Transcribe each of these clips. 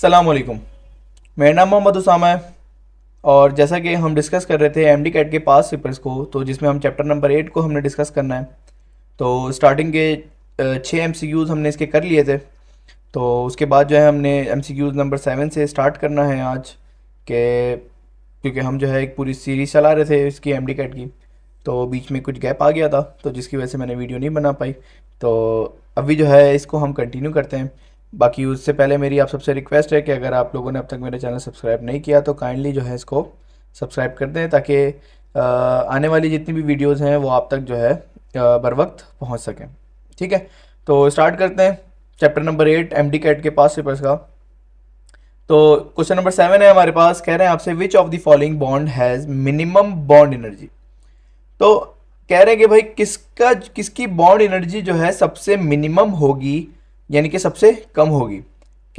अस्सलाम वालेकुम। मेरा नाम मोहम्मद उसामा है। और जैसा कि हम डिस्कस कर रहे थे एमडी कैट के पास पेपर्स को, तो जिसमें हम चैप्टर नंबर 8 को हमने डिस्कस करना है। तो स्टार्टिंग के 6 एमसीक्यूज़ हमने इसके कर लिए थे। तो उसके बाद जो है हमने एमसीक्यूज़ नंबर 7 से स्टार्ट करना है आज के, क्योंकि हम जो है एक पूरी सीरीज़ चला रहे थे इसकी एमडी कैट की। तो बीच में कुछ गैप आ गया था, तो जिसकी वजह से मैंने वीडियो नहीं बना पाई। तो अभी जो है इसको हम कंटिन्यू करते हैं। बाकी उससे पहले मेरी आप सबसे रिक्वेस्ट है कि अगर आप लोगों ने अब तक मेरे चैनल सब्सक्राइब नहीं किया तो काइंडली जो है इसको सब्सक्राइब कर दें, ताकि आने वाली जितनी भी वीडियोस हैं वो आप तक जो है बर वक्त पहुँच सकें। ठीक है, तो स्टार्ट करते हैं चैप्टर नंबर 8 एमडी कैट के पास पेपर्स का। तो क्वेश्चन नंबर 7 है हमारे पास, कह रहे हैं आपसे which of the following bond has minimum bond energy. तो कह रहे हैं कि भाई किसका किसकी बॉन्ड एनर्जी जो है सबसे मिनिमम होगी, यानी कि सबसे कम होगी,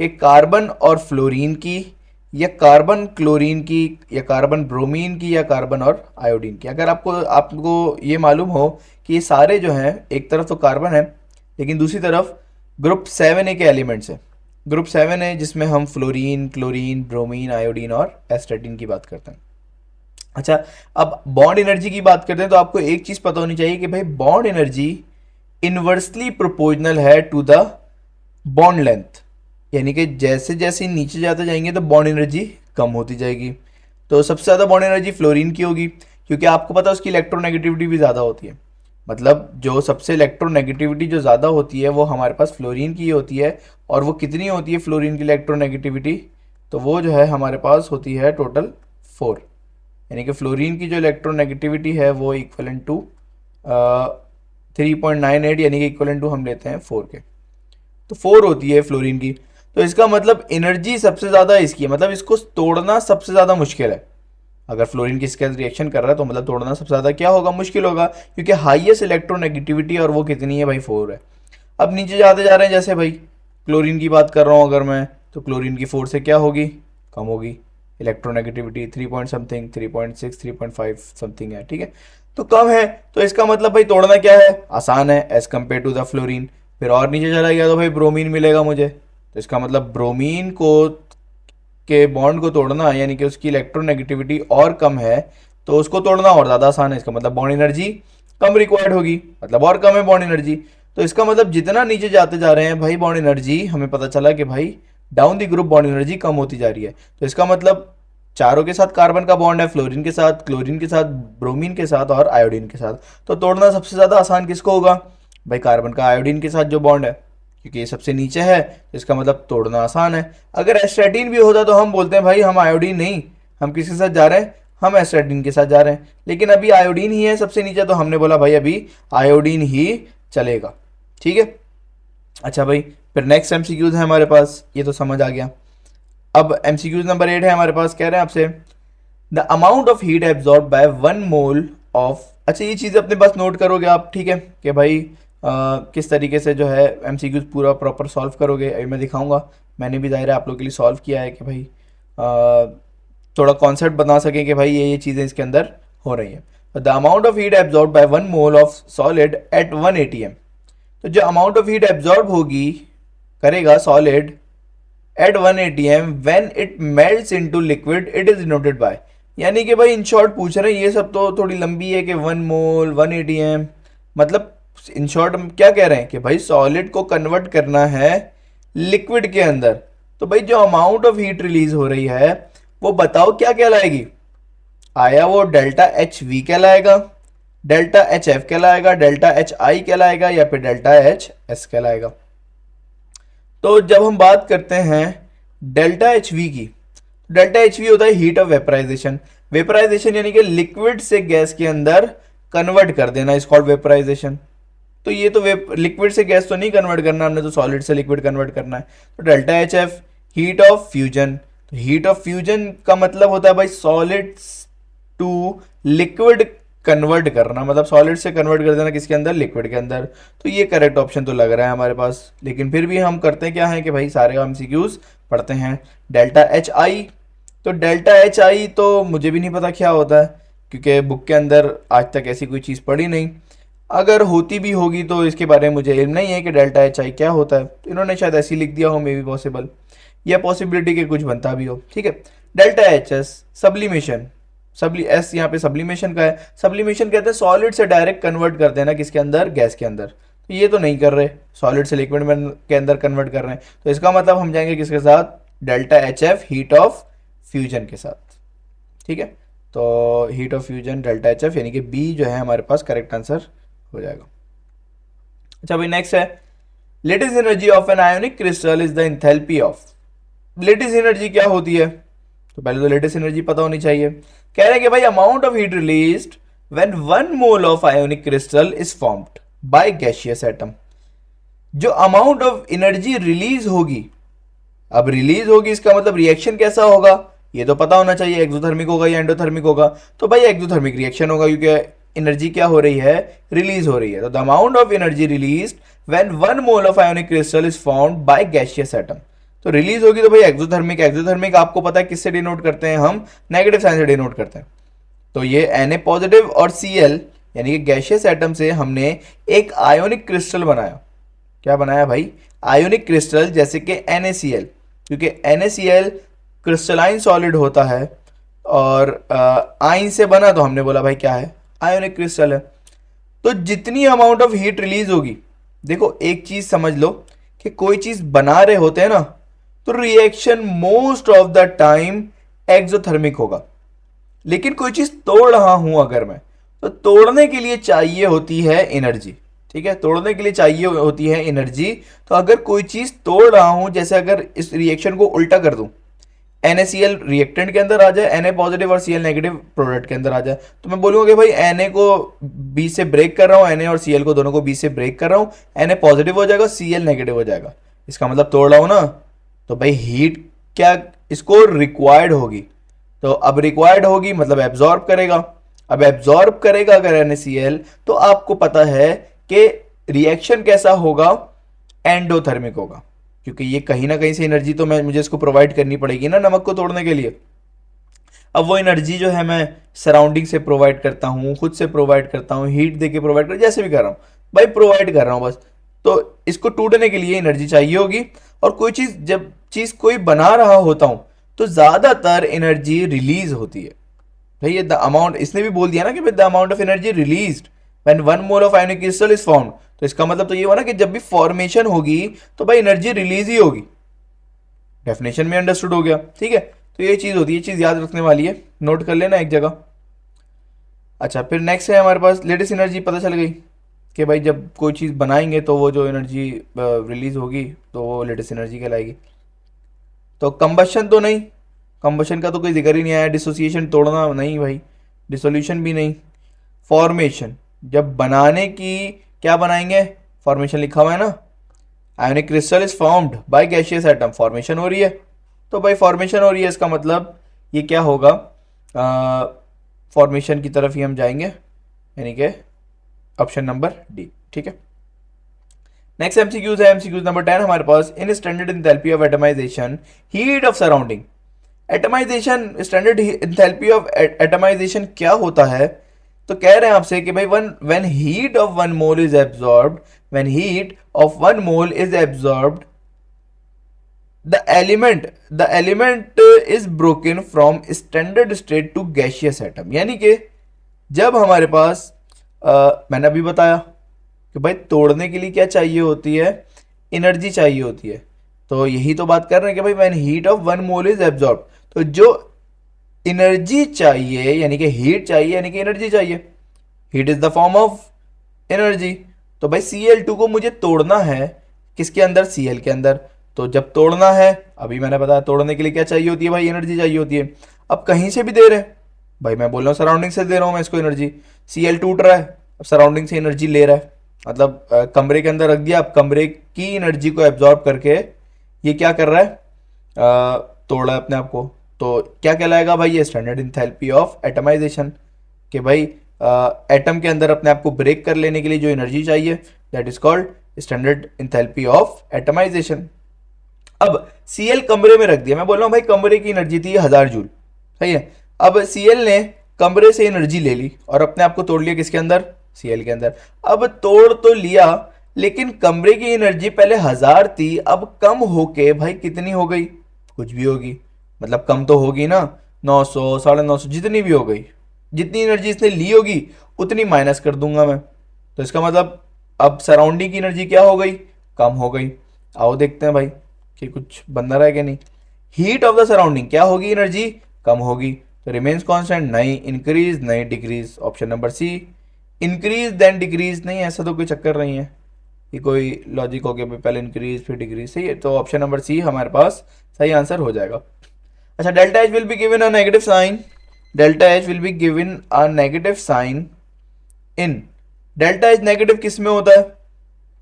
कि कार्बन और फ्लोरीन की, या कार्बन क्लोरीन की, या कार्बन ब्रोमीन की, या कार्बन और आयोडीन की। अगर आपको आपको ये मालूम हो कि ये सारे जो हैं, एक तरफ तो कार्बन है लेकिन दूसरी तरफ ग्रुप 7A के एलिमेंट्स हैं। ग्रुप 7 है जिसमें हम फ्लोरीन, क्लोरीन, ब्रोमीन, आयोडीन और एस्टेटिन की बात करते हैं। अच्छा, अब बॉन्ड एनर्जी की बात करते हैं तो आपको एक चीज पता होनी चाहिए कि भाई बॉन्ड एनर्जी इनवर्सली प्रोपोर्शनल है टू द बॉन्ड लेंथ, यानी कि जैसे जैसे नीचे जाते जाएंगे तो बॉन्ड एनर्जी कम होती जाएगी। तो सबसे ज़्यादा बॉन्ड एनर्जी फ्लोरीन की होगी, क्योंकि आपको पता है उसकी इलेक्ट्रोनेगेटिविटी भी ज़्यादा होती है। मतलब जो सबसे इलेक्ट्रोनेगेटिविटी जो ज़्यादा होती है वो हमारे पास फ्लोरीन की होती है। और वो कितनी होती है फ्लोरीन की इलेक्ट्रोनेगेटिविटी? तो वो जो है हमारे पास होती है टोटल 4। यानी कि फ्लोरीन की जो इलेक्ट्रोनेगेटिविटी है वो इक्वलेंट टू 3.98, यानी कि इक्वलेंट टू हम लेते हैं 4 के। तो 4 होती है फ्लोरीन की। तो इसका मतलब एनर्जी सबसे ज़्यादा इसकी है, मतलब इसको तोड़ना सबसे ज़्यादा मुश्किल है। अगर फ्लोरीन की इसके साथ रिएक्शन कर रहा है तो मतलब तोड़ना सबसे ज़्यादा क्या होगा, मुश्किल होगा, क्योंकि हाईएस्ट इलेक्ट्रोनेगेटिविटी और वो कितनी है भाई, 4 है। अब नीचे जाते जा रहे हैं, जैसे भाई क्लोरीन की बात कर रहा हूँ अगर मैं, तो क्लोरीन की 4 से क्या होगी, कम होगी। इलेक्ट्रोनेगेटिविटी 3 पॉइंट समथिंग, 3.6, 3.5 समथिंग है, ठीक है। तो कम है, तो इसका मतलब भाई तोड़ना क्या है, आसान है as compare to the fluorine. फिर और नीचे चला गया तो भाई ब्रोमीन मिलेगा मुझे। तो इसका मतलब ब्रोमीन को के बॉन्ड को तोड़ना, यानी कि उसकी इलेक्ट्रोनेगेटिविटी और कम है, तो उसको तोड़ना और ज़्यादा आसान है। इसका मतलब बॉन्ड एनर्जी कम रिक्वायर्ड होगी, मतलब और कम है बॉन्ड एनर्जी। तो इसका मतलब जितना नीचे जाते जा रहे हैं भाई बॉन्ड एनर्जी, हमें पता चला कि भाई down the group bond energy कम होती जा रही है। तो इसका मतलब चारों के साथ कार्बन का बॉन्ड है, फ्लोरीन के साथ, क्लोरीन के साथ, ब्रोमीन के साथ और आयोडीन के साथ। तो तोड़ना सबसे ज़्यादा आसान किसको होगा भाई, कार्बन का आयोडीन के साथ जो बॉन्ड है, क्योंकि ये सबसे नीचे है, तो इसका मतलब तोड़ना आसान है। अगर एस्ट्रेटिन भी होता तो हम बोलते हैं भाई हम आयोडीन नहीं, हम किसके साथ जा रहे हैं, हम एस्ट्रेटिन के साथ जा रहे हैं। लेकिन अभी आयोडीन ही है सबसे नीचे, तो हमने बोला भाई अभी आयोडीन ही चलेगा, ठीक है। अच्छा भाई, फिर नेक्स्ट एमसीक्यूज है हमारे पास, ये तो समझ आ गया। अब एमसीक्यूज नंबर 8 है हमारे पास, कह रहे हैं आपसे the amount of heat absorb by 1 mole of. अच्छा, ये चीज़ अपने पास नोट करोगे आप, ठीक है, कि भाई किस तरीके से जो है एमसीक्यूज पूरा प्रॉपर सॉल्व करोगे, अभी मैं दिखाऊंगा। मैंने भी ज़ाहिर है आप लोगों के लिए सॉल्व किया है कि भाई थोड़ा कॉन्सेप्ट बना सकें कि भाई ये चीज़ें इसके अंदर हो रही हैं। The amount of heat absorb by 1 mole of solid at 1 atm। तो जो अमाउंट ऑफ हीट एब्जॉर्ब होगी करेगा solid at 1 atm when it melts into liquid it is denoted by. यानी कि भाई इन शॉर्ट पूछ रहे हैं, ये सब तो थोड़ी लंबी है कि 1 मोल 1 atm, मतलब इन शॉर्ट हम क्या कह रहे हैं कि भाई सॉलिड को कन्वर्ट करना है लिक्विड के अंदर। तो भाई जो अमाउंट ऑफ हीट रिलीज हो रही है वो बताओ क्या कहलाएगी, आया वो डेल्टा एच वी कहलाएगा, डेल्टा एच एफ कहलाएगा, डेल्टा एच आई कहलाएगा, या फिर डेल्टा एच एस कहलाएगा। तो जब हम बात करते हैं डेल्टा एच वी की, डेल्टा एच वी होता है हीट ऑफ वेपराइजेशन। वेपराइजेशन यानी कि लिक्विड से गैस के अंदर कन्वर्ट कर देना, इज कॉल्ड वेपराइजेशन। तो ये तो लिक्विड से गैस तो नहीं कन्वर्ट करना हमने, तो सॉलिड से लिक्विड कन्वर्ट करना है। तो delta H F heat of fusion. तो हीट ऑफ फ्यूजन का मतलब होता है भाई सॉलिड टू लिक्विड कन्वर्ट करना, मतलब सॉलिड से कन्वर्ट कर देना किसके अंदर, लिक्विड के अंदर। तो ये करेक्ट ऑप्शन तो लग रहा है हमारे पास, लेकिन फिर भी हम करते क्या है कि भाई सारे एमसीक्यूज पढ़ते हैं। डेल्टा एच आई, तो डेल्टा एच आई तो मुझे भी नहीं पता क्या होता है, क्योंकि बुक के अंदर आज तक ऐसी कोई चीज़ पढ़ी नहीं। अगर होती भी होगी तो इसके बारे में मुझे इल्म नहीं है कि डेल्टा एच आई क्या होता है, तो इन्होंने शायद ऐसे ही लिख दिया हो, मे बी पॉसिबल। या पॉसिबिलिटी के कुछ बनता भी हो, ठीक है। Delta H S sublimation, S यहाँ पे सब्लिमेशन का है। सब्लिमेशन कहते हैं सॉलिड से डायरेक्ट कन्वर्ट करते हैं ना किसके अंदर, गैस के अंदर। तो ये तो नहीं कर रहे, सॉलिड से लिक्विड में के अंदर कन्वर्ट कर रहे हैं, तो इसका मतलब हम जाएंगे किसके साथ, delta H F, heat of fusion के साथ, ठीक है। तो heat of fusion delta H F, यानी कि बी जो है हमारे पास करेक्ट आंसर हो जाएगा। अच्छा भाई नेक्स्ट है, lattice energy of an ionic crystal is the enthalpy of. Lattice energy क्या होती है, तो पहले तो लेटेस्ट एनर्जी पता होनी चाहिए। कह रहे हैं कि भाई amount of heat released when 1 mole of ionic crystal is formed by gaseous atom. जो अमाउंट ऑफ एनर्जी रिलीज होगी, अब रिलीज होगी इसका मतलब रिएक्शन कैसा होगा ये तो पता होना चाहिए, एक्सोथर्मिक होगा या एंडोथर्मिक होगा। तो भाई एक्सोथर्मिक रिएक्शन होगा, क्योंकि एनर्जी क्या हो रही है, रिलीज हो रही है। तो the amount of energy release when 1 mole of ionic crystal is formed by gaseous atom, तो रिलीज होगी तो भाई एक्सोथर्मिक। एक्सोथर्मिक आपको पता है किससे डिनोट करते हैं हम, नेगेटिव साइन से डिनोट करते हैं। तो ये Na पॉजिटिव और Cl यानी कि गैसियस एटम से हमने एक आयोनिक क्रिस्टल बनाया। क्या बनाया भाई, आयोनिक क्रिस्टल, जैसे कि NaCl, क्योंकि NaCl क्रिस्टलाइन सॉलिड होता है और आयन से बना, तो हमने बोला भाई क्या है, आयोनिक क्रिस्टल है। तो जितनी अमाउंट ऑफ हीट रिलीज होगी, देखो एक चीज समझ लो कि कोई चीज बना रहे होते हैं ना, तो reaction most of the time exothermic होगा। लेकिन कोई चीज तोड़ रहा हूं अगर मैं, तो तोड़ने के लिए चाहिए होती है एनर्जी, ठीक है, तोड़ने के लिए चाहिए होती है एनर्जी। तो अगर कोई चीज तोड़ रहा हूं, जैसे अगर इस रिएक्शन को उल्टा कर दूं, NaCl रिएक्टेंट के अंदर आ जाए, Na पॉजिटिव और Cl नेगेटिव प्रोडक्ट के अंदर आ जाए, तो मैं बोलूंगा कि भाई Na को B से ब्रेक कर रहा हूं, Na और Cl को दोनों को B से ब्रेक कर रहा हूं, Na पॉजिटिव हो जाएगा, Cl नेगेटिव हो जाएगा। इसका मतलब तोड़ रहा हूं ना, तो भाई हीट क्या इसको रिक्वायर्ड होगी। तो अब रिक्वायर्ड होगी मतलब एब्जॉर्ब करेगा। अब एब्जॉर्ब करेगा अगर NaCl, तो आपको पता है कि रिएक्शन कैसा होगा, एंडोथर्मिक होगा, क्योंकि ये कहीं ना कहीं से एनर्जी तो मुझे इसको प्रोवाइड करनी पड़ेगी ना नमक को तोड़ने के लिए। अब वो एनर्जी जो है मैं सराउंडिंग से प्रोवाइड करता हूँ, खुद से प्रोवाइड करता हूँ, हीट देके प्रोवाइड कर, जैसे भी कर रहा हूँ भाई प्रोवाइड कर रहा हूँ बस। तो इसको टूटने के लिए एनर्जी चाहिए होगी। और कोई चीज, जब चीज कोई बना रहा होता हूँ, तो ज्यादातर एनर्जी रिलीज होती है। भाई ये द अमाउंट, इसने भी बोल दिया ना कि the amount of energy released when 1 mole of ionic crystal is formed, तो इसका मतलब तो ये हुआ ना कि जब भी फॉर्मेशन होगी तो भाई एनर्जी रिलीज ही होगी। डेफिनेशन में अंडरस्टूड हो गया, ठीक है। तो ये चीज होती है, ये चीज याद रखने वाली है, नोट कर लेना एक जगह। अच्छा फिर नेक्स्ट है हमारे पास लेटेस्ट एनर्जी। पता चल गई कि भाई जब कोई चीज़ बनाएंगे तो वो जो एनर्जी रिलीज होगी तो वो लेटेस्ट एनर्जी कहलाएगी। तो कंबशन तो नहीं, कंबशन का तो कोई जिक्र ही नहीं आया। डिसोसिएशन तोड़ना नहीं भाई, डिसोल्यूशन भी नहीं। फॉर्मेशन, जब बनाने की, क्या बनाएंगे, फॉर्मेशन लिखा हुआ है ना, ionic crystal is formed by gaseous atom, formation हो रही है। तो भाई फॉर्मेशन हो रही है, इसका मतलब ये क्या होगा, फॉर्मेशन की तरफ ही हम जाएंगे, यानी कि ऑप्शन नंबर डी, ठीक है। नेक्स्ट एमसीक्यूज है, एमसीक्यूज नंबर 10 हमारे पास। In standard enthalpy of atomization, heat of surrounding. Atomization, standard enthalpy of atomization क्या होता है, तो कह रहे हैं आपसे कि भाई when heat of 1 mole is absorbed, when heat of 1 mole is absorbed, the element is broken from standard state to gaseous atom. यानी कि जब हमारे पास मैंने अभी बताया कि भाई तोड़ने के लिए क्या चाहिए होती है, एनर्जी चाहिए होती है। तो यही तो बात कर रहे हैं कि भाई when heat of 1 mole is absorb, तो जो एनर्जी चाहिए यानी कि हीट चाहिए, यानी कि एनर्जी चाहिए, heat is the form of energy. तो भाई Cl2 को मुझे तोड़ना है, किसके अंदर, Cl के अंदर। तो जब तोड़ना है, अभी मैंने बताया तोड़ने के लिए क्या चाहिए होती है भाई, एनर्जी चाहिए होती है। अब कहीं से भी दे रहे हैं भाई, मैं बोल रहा हूँ सराउंडिंग से दे रहा हूँ मैं इसको एनर्जी। Cl टूट रहा है, अब सराउंडिंग से एनर्जी ले रहा है, मतलब कमरे के अंदर रख दिया, अब कमरे की एनर्जी को एब्जॉर्ब करके ये क्या कर रहा है, तोड़ रहा है अपने आप को। तो क्या कहलाएगा भाई, ये स्टैंडर्ड इंथैल्पी ऑफ एटमाइजेशन, कि भाई एटम के अंदर अपने आप को ब्रेक कर लेने के लिए जो एनर्जी चाहिए, that is called standard enthalpy of atomization. अब Cl कमरे में रख दिया, मैं बोल रहा हूँ भाई कमरे की एनर्जी थी 1000 जूल, सही है। अब Cl ने कमरे से एनर्जी ले ली और अपने आप को तोड़ लिया, किसके अंदर, Cl के अंदर। अब तोड़ तो लिया, लेकिन कमरे की एनर्जी पहले 1000 थी, अब कम होके भाई कितनी हो गई, कुछ भी होगी, मतलब कम तो होगी ना, 900 950 जितनी भी हो गई, जितनी एनर्जी इसने ली होगी उतनी माइनस कर दूंगा मैं। तो इसका मतलब अब सराउंडिंग की एनर्जी क्या हो गई, कम हो गई। आओ देखते हैं भाई कि कुछ बन रहा है कि नहीं। हीट ऑफ द सराउंडिंग क्या होगी, एनर्जी कम होगी, तो रिमेन्स कांस्टेंट, नहीं इंक्रीज नहीं decrease, option number C. Increase then decrease नहीं, ऐसा तो कोई चक्कर नहीं है कि कोई लॉजिक हो गया भाई पहले इंक्रीज फिर डिक्रीज, सही है, तो ऑप्शन नंबर सी हमारे पास सही आंसर हो जाएगा। अच्छा, delta H will be given a negative sign, delta H will be given a negative sign in, delta H negative किस में होता है,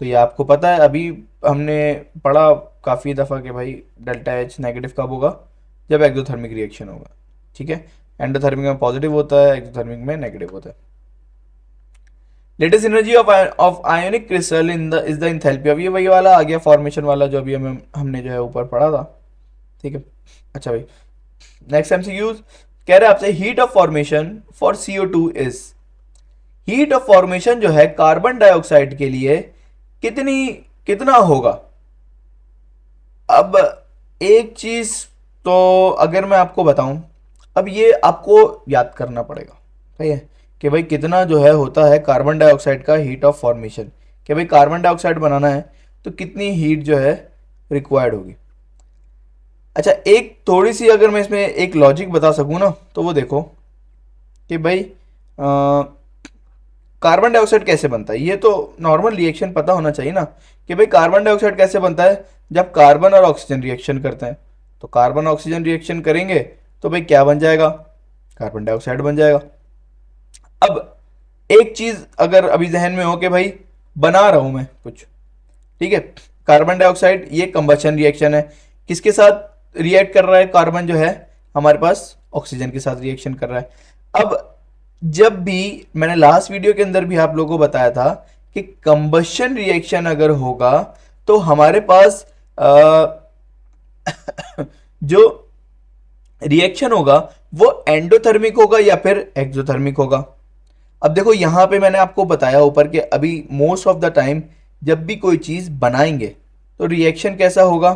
तो ये आपको पता है, अभी हमने पढ़ा काफ़ी दफ़ा कि भाई डेल्टा एच नेगेटिव कब होगा, जब एक्सोथर्मिक रिएक्शन होगा, ठीक है। एंडोथर्मिक में पॉजिटिव होता है, एक्सोथर्मिक में नेगेटिव होता है। Lattice energy of ionic crystal in the is the enthalpy, अब ये वही वाला आ गया फॉर्मेशन वाला जो अभी हमने जो है ऊपर पढ़ा था, ठीक है। अच्छा भाई, नेक्स्ट एमसीक्यूज कह रहे हैं आपसे, heat of formation for CO2 is, heat of formation जो है कार्बन डाइऑक्साइड के लिए कितनी कितना होगा। अब एक चीज तो अगर मैं आपको बताऊं, अब ये आपको याद करना पड़ेगा, सही है, कि भाई कितना जो है होता है कार्बन डाइऑक्साइड का हीट ऑफ फॉर्मेशन, कि भाई कार्बन डाइऑक्साइड बनाना है तो कितनी हीट जो है रिक्वायर्ड होगी। अच्छा, एक थोड़ी सी अगर मैं इसमें एक लॉजिक बता सकूं ना, तो वो देखो कि भाई कार्बन डाइऑक्साइड कैसे बनता है, ये तो नॉर्मल रिएक्शन पता होना चाहिए ना, कि भाई कार्बन डाइऑक्साइड कैसे बनता है, जब कार्बन और ऑक्सीजन रिएक्शन करते हैं, तो कार्बन ऑक्सीजन रिएक्शन करेंगे तो भाई क्या बन जाएगा, कार्बन डाइऑक्साइड बन जाएगा। अब एक चीज अगर अभी जहन में हो कि भाई बना रहा हूं मैं कुछ, ठीक है, कार्बन डाइऑक्साइड ये कंबशन रिएक्शन है, किसके साथ रिएक्ट कर रहा है, कार्बन जो है हमारे पास ऑक्सीजन के साथ रिएक्शन कर रहा है। अब जब भी मैंने लास्ट वीडियो के अंदर भी आप लोगों को बताया था कि कंबशन रिएक्शन अगर होगा तो हमारे पास जो रिएक्शन होगा वो एंडोथर्मिक होगा या फिर एक्सोथर्मिक होगा। अब देखो यहां पे मैंने आपको बताया ऊपर कि अभी मोस्ट ऑफ द टाइम जब भी कोई चीज बनाएंगे तो रिएक्शन कैसा होगा,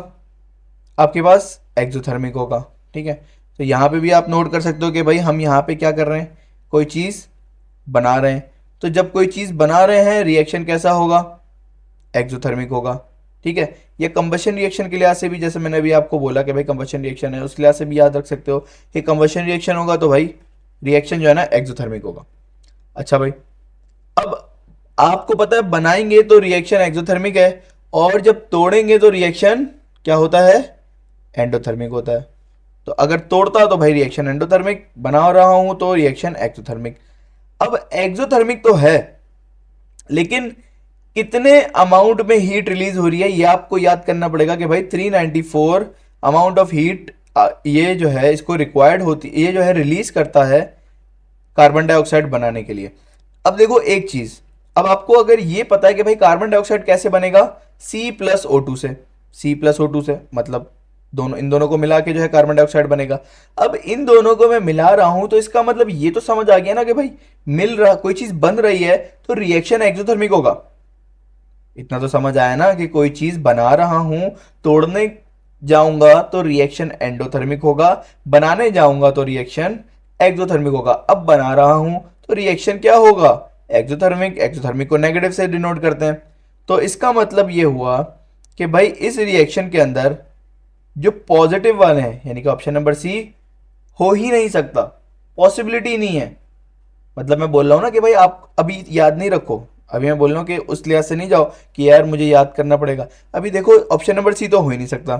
आपके पास एक्सोथर्मिक होगा, ठीक है। तो यहां पे भी आप नोट कर सकते हो कि भाई हम यहां पे क्या कर रहे हैं, कोई चीज बना रहे हैं, तो जब कोई चीज बना रहे हैं रिएक्शन कैसा होगा, एक्सोथर्मिक होगा, ठीक है। ये कंबशन रिएक्शन के लिहाज से भी, जैसे मैंने अभी आपको बोला कि भाई कंबशन रिएक्शन है, उस लिहाज से भी याद रख सकते हो कि कंबशन रिएक्शन होगा तो भाई रिएक्शन जो है ना एक्सोथर्मिक होगा। अच्छा भाई, अब आपको पता है बनाएंगे तो रिएक्शन एक्सोथर्मिक है, और जब तोड़ेंगे तो रिएक्शन क्या होता है, एंडोथर्मिक होता है। तो अगर तोड़ता तो भाई रिएक्शन एंडोथर्मिक, बना रहा हूं तो रिएक्शन एक्सोथर्मिक। अब एक्सोथर्मिक तो है, लेकिन कितने अमाउंट में हीट रिलीज हो रही है ये आपको याद करना पड़ेगा कि भाई 394 अमाउंट ऑफ हीट ये जो है इसको रिक्वायर्ड होती, ये जो है रिलीज करता है कार्बन डाइऑक्साइड बनाने के लिए। अब देखो एक चीज, अब आपको अगर ये पता है कि भाई कार्बन डाइऑक्साइड कैसे बनेगा, C+O2 से, C+O2 से, मतलब दोनों, इन दोनों को मिला के जो है कार्बन डाइऑक्साइड बनेगा। अब इन दोनों को मैं मिला रहा हूं तो इसका मतलब ये तो समझ आ गया ना कि भाई मिल रहा, कोई चीज बन रही है तो रिएक्शन एक्सोथर्मिक होगा। इतना तो समझ आया ना कि कोई चीज बना रहा हूं, तोड़ने जाऊंगा तो रिएक्शन एंडोथर्मिक होगा, बनाने जाऊंगा तो रिएक्शन एक्सोथर्मिक होगा। अब बना रहा हूं तो रिएक्शन क्या होगा, एक्सोथर्मिक, एक्सोथर्मिक को नेगेटिव से डिनोट करते हैं। तो इसका मतलब ये हुआ कि भाई इस रिएक्शन के अंदर जो पॉजिटिव वाले हैं, यानी कि ऑप्शन नंबर सी, हो ही नहीं सकता, पॉसिबिलिटी नहीं है। मतलब मैं बोल रहा हूं ना कि भाई आप अभी याद नहीं रखो, अभी मैं बोल रहा हूँ कि उस लिहाज से नहीं जाओ कि यार मुझे याद करना पड़ेगा। अभी देखो ऑप्शन नंबर सी तो हो ही नहीं सकता,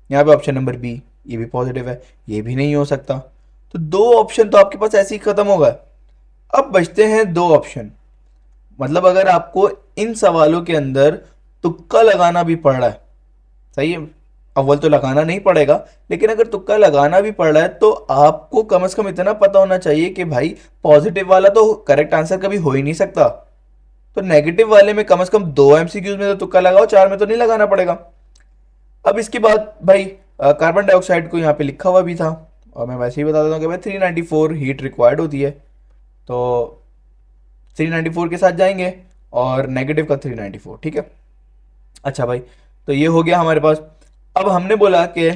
यहाँ पे ऑप्शन नंबर बी ये भी पॉजिटिव है, ये भी नहीं हो सकता, तो दो ऑप्शन तो आपके पास ऐसे ही खत्म हो गए। अब बचते हैं दो ऑप्शन, मतलब अगर आपको इन सवालों के अंदर तुक्का लगाना भी पड़ रहा है, सही है, अव्वल तो लगाना नहीं पड़ेगा, लेकिन अगर तुक्का लगाना भी पड़ रहा है तो आपको कम से कम इतना पता होना चाहिए कि भाई पॉजिटिव वाला तो करेक्ट आंसर कभी हो ही नहीं सकता, तो नेगेटिव वाले में कम से कम 2 MCQs में तो तुक्का लगाओ, 4 में तो नहीं लगाना पड़ेगा। अब इसके बाद भाई कार्बन डाइऑक्साइड को यहाँ पे लिखा हुआ भी था, और मैं वैसे ही बता देता हूँ कि भाई 394 हीट रिक्वायर्ड होती है, तो 394 के साथ जाएंगे और नेगेटिव का 394, ठीक है। अच्छा भाई, तो ये हो गया हमारे पास। अब हमने बोला कि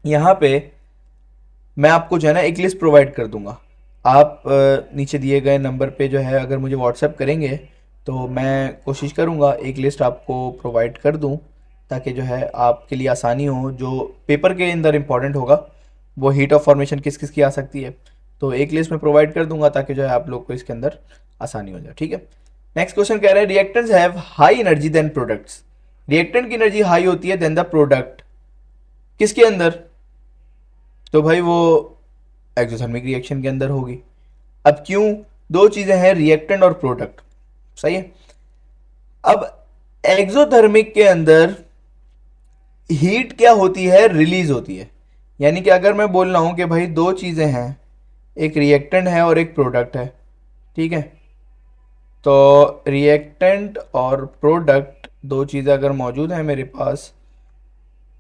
यहाँ पे मैं आपको जो है ना एक लिस्ट प्रोवाइड कर दूंगा। आप नीचे दिए गए नंबर पे जो है अगर मुझे व्हाट्सएप करेंगे तो मैं कोशिश करूँगा एक लिस्ट आपको प्रोवाइड कर दूँ, ताकि जो है आपके लिए आसानी हो। जो पेपर के अंदर इंपॉर्टेंट होगा वो हीट ऑफ फॉर्मेशन किस किस की आ सकती है, तो एक लिस्ट में प्रोवाइड कर दूंगा ताकि जो है आप लोग को इसके अंदर आसानी हो जाए। ठीक है। नेक्स्ट क्वेश्चन कह रहे हैं reactants have high energy than products. Reactant की एनर्जी हाई होती है देन द प्रोडक्ट, किसके अंदर? तो भाई वो एक्सोथर्मिक रिएक्शन के अंदर होगी। अब क्यों? दो चीजें हैं, रिएक्टेंट और प्रोडक्ट, सही है। अब एक्सोथर्मिक के अंदर हीट क्या होती है? रिलीज होती है। यानी कि अगर मैं बोल रहा हूं कि भाई दो चीजें हैं, एक रिएक्टेंट है और एक प्रोडक्ट है, ठीक है, तो रिएक्टेंट और प्रोडक्ट दो चीज़ें अगर मौजूद हैं मेरे पास,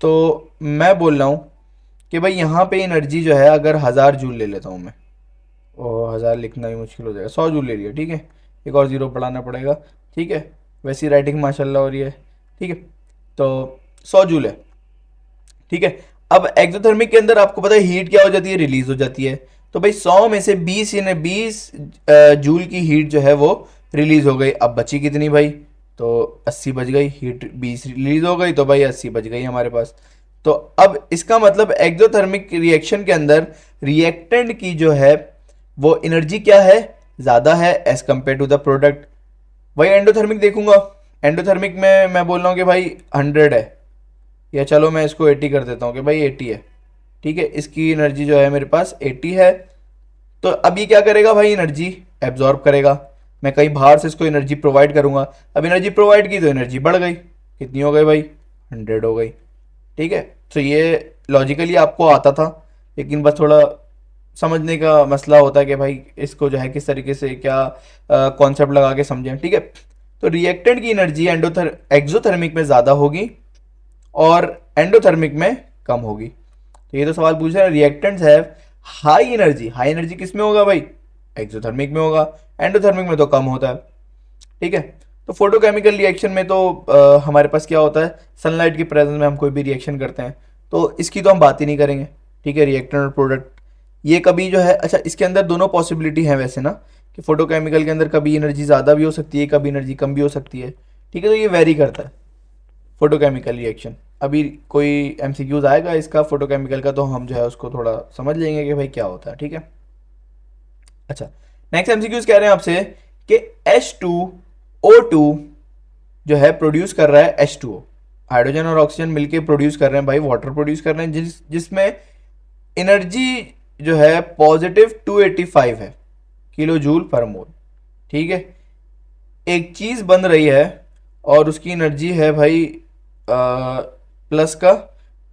तो मैं बोल रहा हूँ कि भाई यहाँ पे एनर्जी जो है, अगर 1000 जूल ले लेता हूँ मैं, ओ 1000 लिखना भी मुश्किल हो जाएगा, 100 जूल ले लिया, ठीक है, एक और ज़ीरो बढ़ाना पड़ेगा, ठीक है, वैसी राइटिंग माशाल्लाह हो रही है, ठीक है, तो 100 जूल है, ठीक है। अब एक्सोथर्मिक के अंदर आपको पता है हीट क्या हो जाती है? रिलीज हो जाती है। तो भाई 100 में से 20 जूल की हीट जो है वो रिलीज हो गई। अब बची कितनी भाई? तो 80 बच गई। हीट 20 रिलीज हो गई तो भाई 80 बच गई हमारे पास। तो अब इसका मतलब एक्सोथर्मिक रिएक्शन के अंदर रिएक्टेंट की जो है वो एनर्जी क्या है? ज़्यादा है as compare to the product. वही एंडोथर्मिक देखूंगा, एंडोथर्मिक में मैं बोल रहा हूँ कि भाई 100 है, या चलो मैं इसको 80 कर देता हूँ कि भाई 80 है, ठीक है, इसकी एनर्जी जो है मेरे पास 80 है। तो अब ये क्या करेगा भाई? एनर्जी एब्जॉर्ब करेगा। मैं कहीं बाहर से इसको एनर्जी प्रोवाइड करूंगा, अब एनर्जी प्रोवाइड की तो एनर्जी बढ़ गई, कितनी हो गई भाई? 100 हो गई, ठीक है। तो ये लॉजिकली आपको आता था, लेकिन बस थोड़ा समझने का मसला होता है कि भाई इसको जो है किस तरीके से क्या कॉन्सेप्ट लगा के समझें, ठीक है। तो रिएक्टेंट की एनर्जी एक्सोथर्मिक में ज़्यादा होगी और एंडोथर्मिक में कम होगी। तो ये तो सवाल पूछ रहे हैं, reactants have high energy. High energy किस में होगा भाई? एक्सोथर्मिक में होगा, एंडोथर्मिक में तो कम होता है, ठीक है। तो फोटोकेमिकल रिएक्शन में तो हमारे पास क्या होता है? सनलाइट की प्रेजेंस में हम कोई भी रिएक्शन करते हैं, तो इसकी तो हम बात ही नहीं करेंगे, ठीक है, रिएक्टेंट और प्रोडक्ट। ये कभी जो है, अच्छा इसके अंदर दोनों पॉसिबिलिटी है वैसे ना, कि फोटोकेमिकल के अंदर कभी एनर्जी ज़्यादा भी हो सकती है, कभी एनर्जी कम भी हो सकती है, ठीक है। तो ये वेरी करता है फोटोकेमिकल रिएक्शन। अभी कोई एमसीक्यूज आएगा इसका फोटोकेमिकल का, तो हम जो है उसको थोड़ा समझ लेंगे कि भाई क्या होता है, ठीक है। अच्छा, नेक्स्ट एमसीक्यूज कह रहे हैं आपसे कि H2O2 जो है प्रोड्यूस कर रहा है H2O, हाइड्रोजन और ऑक्सीजन मिलके प्रोड्यूस कर रहे हैं भाई, वाटर प्रोड्यूस कर रहे हैं, जिसमें एनर्जी जो है पॉजिटिव 285 है किलो जूल पर मोल, ठीक है। एक चीज बन रही है और उसकी एनर्जी है भाई प्लस का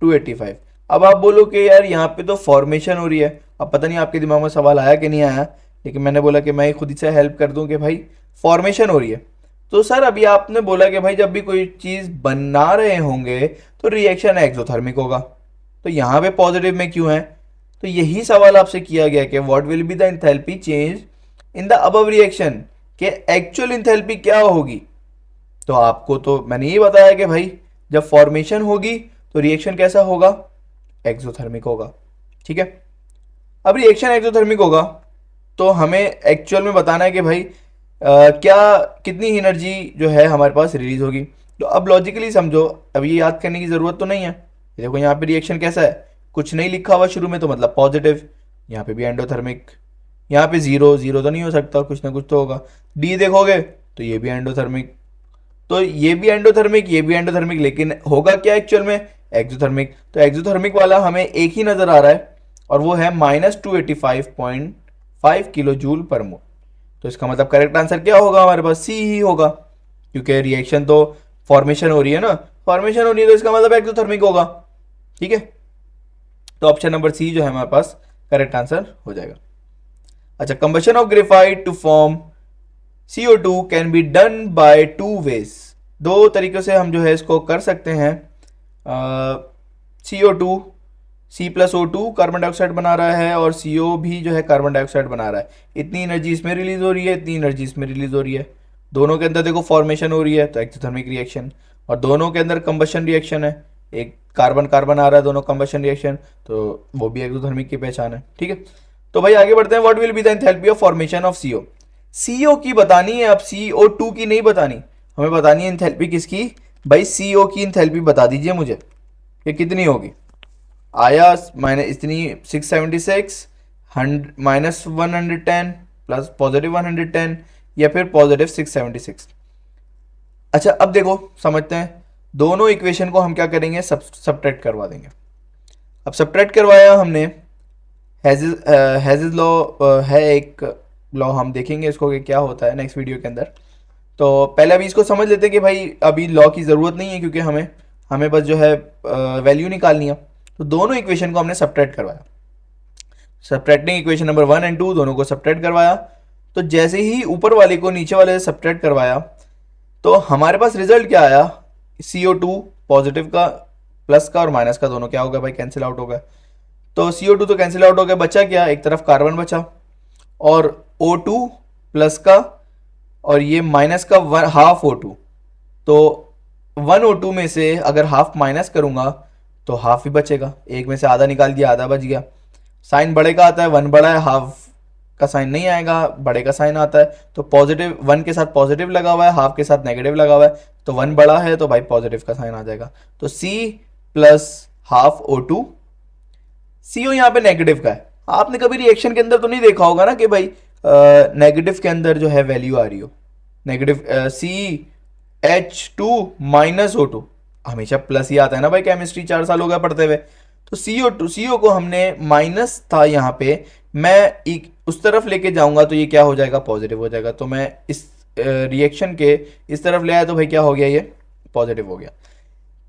285। अब आप बोलो कि यार यहाँ पे तो फॉर्मेशन हो रही है। अब पता नहीं आपके दिमाग में सवाल आया कि नहीं आया, लेकिन मैंने बोला कि मैं खुद से हेल्प कर दूं कि भाई फॉर्मेशन हो रही है। तो सर अभी आपने बोला कि भाई जब भी कोई चीज़ बना रहे होंगे तो रिएक्शन एक्सोथर्मिक होगा, तो यहाँ पे पॉजिटिव में क्यों है? तो यही सवाल आपसे किया गया कि what will be the enthalpy change in the above reaction, कि एक्चुअल एंथैल्पी क्या होगी। तो आपको तो मैंने ये बताया कि भाई जब फॉर्मेशन होगी तो रिएक्शन कैसा होगा? एक्सोथर्मिक होगा, ठीक है। अब रिएक्शन एक्सोथर्मिक होगा तो हमें एक्चुअल में बताना है कि भाई क्या कितनी एनर्जी जो है हमारे पास रिलीज होगी। तो अब लॉजिकली समझो, अब ये याद करने की ज़रूरत तो नहीं है। देखो यहाँ पे रिएक्शन कैसा है, कुछ नहीं लिखा हुआ शुरू में तो मतलब पॉजिटिव, यहाँ पे भी एंडोथर्मिक, यहाँ पे जीरो जीरो तो नहीं हो सकता, कुछ ना कुछ तो होगा। डी देखोगे तो ये भी एंडोथर्मिक, तो ये भी एंडोथर्मिक, ये भी एंडोथर्मिक, लेकिन होगा क्या एक्चुअल में? एक्सोथर्मिक। तो एक्सोथर्मिक वाला हमें एक ही नजर आ रहा है और वो है -285.5 किलो जूल पर मोल। तो इसका मतलब करेक्ट आंसर क्या होगा? हमारे पास सी ही होगा, क्योंकि रिएक्शन तो फॉर्मेशन हो रही है ना, फॉर्मेशन हो रही है तो इसका मतलब एक्सोथर्मिक होगा, ठीक है। तो ऑप्शन नंबर सी जो है हमारे पास करेक्ट आंसर हो जाएगा। अच्छा, combustion of graphite to form CO2 can be done by two ways. दो तरीकों से हम जो है इसको कर सकते हैं। CO2 C+O2 कार्बन डाइऑक्साइड बना रहा है और CO भी जो है कार्बन डाइऑक्साइड बना रहा है। इतनी एनर्जी इसमें रिलीज हो रही है, इतनी एनर्जी इसमें रिलीज हो रही है। दोनों के अंदर देखो फॉर्मेशन हो रही है तो एक्सोथर्मिक रिएक्शन, और दोनों के अंदर कंबशन रिएक्शन है, एक कार्बन कार्बन आ रहा है, दोनों कंबशन रिएक्शन, तो वो भी एक्सोथर्मिक की पहचान है। ठीक है, तो भाई आगे बढ़ते हैं। What will be the enthalpy of formation of CO. CO की बतानी है, अब CO2 की नहीं बतानी, हमें बतानी है एंथैल्पी किसकी भाई, सीओ की एंथैल्पी बता दीजिए मुझे कि कितनी होगी। आया माइनस इतनी 676 माइनस 110 प्लस पॉजिटिव 110 या फिर पॉजिटिव 676। अच्छा अब देखो समझते हैं, दोनों इक्वेशन को हम क्या करेंगे, सब्ट्रैक्ट करवा देंगे। अब सब्ट्रैक्ट करवाया हमने, हैज़ेस लॉ है एक लॉ, हम देखेंगे इसको कि क्या होता है नेक्स्ट वीडियो के अंदर। तो पहले अभी इसको समझ लेते हैं कि भाई अभी लॉ की ज़रूरत नहीं है, क्योंकि हमें हमें बस जो है वैल्यू निकालनी है। तो दोनों इक्वेशन को हमने सब्ट्रैक्ट करवाया, सब्ट्रैक्टिंग इक्वेशन नंबर 1 एंड 2 दोनों को सब्ट्रैक्ट करवाया। तो जैसे ही ऊपर वाले को नीचे वाले से सब्ट्रैक्ट करवाया, तो हमारे पास रिजल्ट क्या आया, CO2 पॉजिटिव का, प्लस का और माइनस का दोनों क्या हो गया भाई, कैंसिल आउट हो गया। तो CO2 तो कैंसिल आउट हो गया, बचा क्या, एक तरफ कार्बन बचा, और O2 प्लस का और ये माइनस का हाफ O2। तो 1 O2 में से अगर हाफ माइनस करूंगा तो हाफ ही बचेगा, एक में से आधा निकाल दिया, आधा बच गया। साइन बड़े का आता है, 1 बड़ा है, हाफ का साइन नहीं आएगा, बड़े का साइन आता है। तो पॉजिटिव 1 के साथ पॉजिटिव लगा हुआ है, हाफ के साथ नेगेटिव लगा हुआ है, तो 1 बड़ा है तो भाई पॉजिटिव का साइन आ जाएगा। तो C plus half O2, CO यहाँ पे नेगेटिव का है। आपने कभी रिएक्शन के अंदर तो नहीं देखा होगा ना कि भाई नेगेटिव के अंदर जो है वैल्यू आ रही हो, नेगेटिव CH2 माइनस O2, हमेशा प्लस ही आता है ना भाई, केमिस्ट्री 4 साल हो गया पढ़ते हुए। तो CO को हमने माइनस था यहाँ पे, मैं उस तरफ लेके जाऊंगा तो ये क्या हो जाएगा, पॉजिटिव हो जाएगा। तो मैं इस रिएक्शन के इस तरफ ले आया तो भाई क्या हो गया, ये पॉजिटिव हो गया,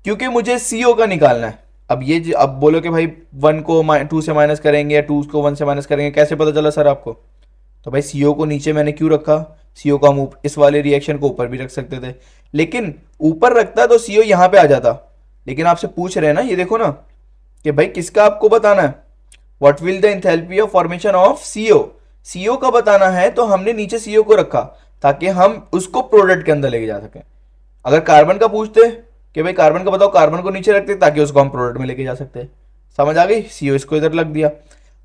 क्योंकि मुझे CO का निकालना है। अब ये अब बोलो कि भाई 1 को 2 से माइनस करेंगे या 2 को 1 से माइनस करेंगे, कैसे पता चला सर आपको। तो भाई CO को नीचे मैंने क्यों रखा, CO को हम इस वाले रिएक्शन को ऊपर भी रख सकते थे, लेकिन ऊपर रखता तो CO यहाँ पे आ जाता। लेकिन आपसे पूछ रहे हैं ना, ये देखो ना कि भाई किसका आपको बताना है, what will the enthalpy of formation of CO का बताना है, तो हमने नीचे CO को रखा ताकि हम उसको प्रोडक्ट के अंदर लेके जा सकें। अगर कार्बन का पूछते कि भाई कार्बन का बताओ, कार्बन को नीचे रखते ताकि उसको हम प्रोडक्ट में लेके जा सकते। समझ आ गई, CO इसको इधर लग दिया।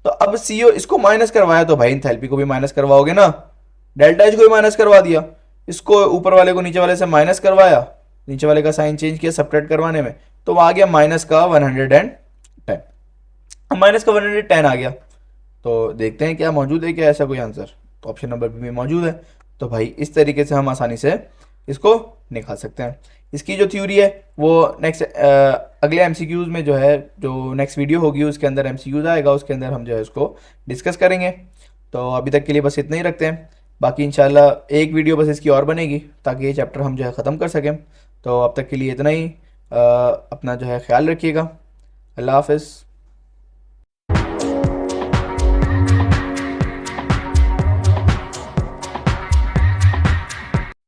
तो अब CO इसको माइनस करवाया तो भाई एंथैल्पी को भी माइनस करवाओगे ना, डेल्टा H को भी माइनस करवा दिया, इसको ऊपर वाले को नीचे वाले से माइनस करवाया, नीचे वाले का साइन चेंज किया सब्ट्रैक्ट करवाने में, तो आ गया माइनस का 110। अब माइनस का 110 आ गया, तो देखते हैं क्या मौजूद है, क्या ऐसा कोई आंसर। तो ऑप्शन नंबर बी में मौजूद है। तो भाई इस तरीके से हम आसानी से इसको निकाल सकते हैं। इसकी जो थ्योरी है वो नेक्स्ट अगले MCQs में जो है, जो नेक्स्ट वीडियो होगी उसके अंदर MCQs आएगा, उसके अंदर हम जो है उसको डिस्कस करेंगे। तो अभी तक के लिए बस इतना ही रखते हैं, बाकी इंशाल्लाह एक वीडियो बस इसकी और बनेगी ताकि ये चैप्टर हम जो है ख़त्म कर सकें। तो अब तक के लिए इतना ही, अपना जो है ख्याल रखिएगा। अल्लाह हाफ़िज़।